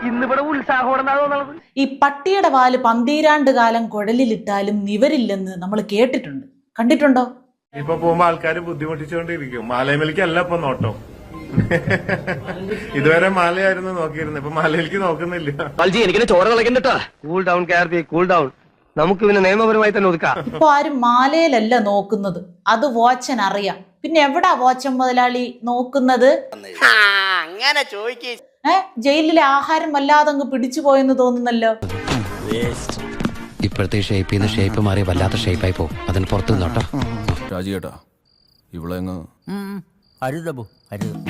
ഇന്നിവിടെ ഉത്സാഹം. ഈ പട്ടിയുടെ വാല് 12 കാലം കുഴലിലിട്ടാലും നിവരില്ലെന്ന് നമ്മൾ കേട്ടിട്ടുണ്ട്, കണ്ടിട്ടുണ്ടോ? ഇപ്പൊ പോകുമ്പോ ആൾക്കാര് ബുദ്ധിമുട്ടിച്ചുകൊണ്ടിരിക്കും. മാലയമേലേക്കല്ല ഇപ്പൊ നോട്ടം. ഇതുവരെ മാലയായിരുന്നു നോക്കിയിരുന്നത്, ഇപ്പൊ മാലയിലേക്ക് നോക്കുന്നില്ല. എനിക്ക് ചോര കളക്കണ്ടട്ടാ. Cool down Karthi, cool down. നമുക്ക് പിന്നെ നിയമപരമായി തന്നെ ഒതുക്കാം. ഇപ്പൊ ആരും മാലയിലല്ല നോക്കുന്നത്, അത് വാച്ചൻ അറിയാം. പിന്നെ എവിടാ വാച്ചൻ മുതലാളി നോക്കുന്നത്? അങ്ങനെ ചോദിക്കേ. ജയിലിലെ ആഹാരം വല്ലാതെ അങ്ങ് പിടിച്ചു പോയെന്ന് തോന്നുന്നല്ലോ. ഇപ്പോഴത്തെ ഷേപ്പ് മാറി വല്ലാത്ത ഷേപ്പായി പോകും. അതിന് പുറത്തു നിന്നോട്ടോ രാജിയേട്ടാ.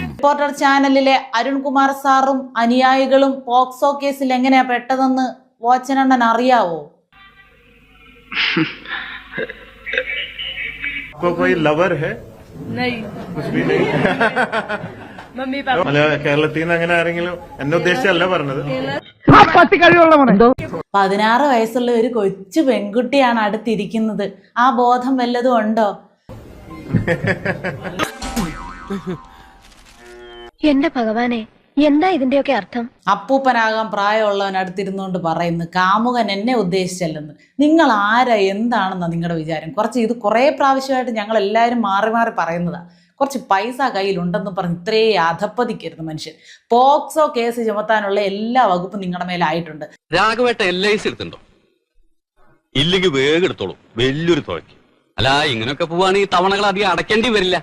റിപ്പോർട്ടർ ചാനലിലെ അരുൺകുമാർ സാറും അനുയായികളും പോക്സോ കേസിൽ എങ്ങനെയാ പെട്ടതെന്ന് വാച്ചനണ്ണൻ അറിയാവോ? ലവർ ഹേ കേരളത്തിൽ നിന്ന് അങ്ങനെ ആരെങ്കിലും എന്നെ ഉദ്ദേശിച്ചല്ല പറഞ്ഞത്. 16 വയസ്സുള്ള ഒരു കൊച്ചു പെൺകുട്ടിയാണ് അടുത്തിരിക്കുന്നത്. ആ ബോധം വല്ലതും ഉണ്ടോ? എന്റെ ഭഗവാനെ, എന്താ ഇതിന്റെയൊക്കെ അർത്ഥം? അപ്പൂപ്പനാകാൻ പ്രായമുള്ളവൻ അടുത്തിരുന്നുകൊണ്ട് പറയുന്നു കാമുകൻ എന്നെ ഉദ്ദേശിച്ചല്ലെന്ന്. നിങ്ങൾ ആരാ, എന്താണെന്നാ നിങ്ങളുടെ വിചാരം? ഇത് കുറേ പ്രാവശ്യമായിട്ട് ഞങ്ങൾ എല്ലാവരും മാറി മാറി പറയുന്നതാ. കുറച്ച് പൈസ കയ്യിലുണ്ടെന്ന് പറഞ്ഞ് ഇത്രേ അധപ്പതിക്കരുത് മനുഷ്യൻ. പോക്സോ കേസ് ചുമത്താനുള്ള എല്ലാ വകുപ്പും നിങ്ങളുടെ മേലായിട്ടുണ്ട്. രാഘവേട്ട LIC എടുത്തുണ്ടോ? ഇല്ലെങ്കിൽ വേഗം എടുത്തോളൂ, വലിയൊരു തുകയ്ക്ക്. അല്ല, ഇങ്ങനെയൊക്കെ പോവാണെങ്കിൽ തവണകൾ അധികം അടയ്ക്കേണ്ടി വരില്ല.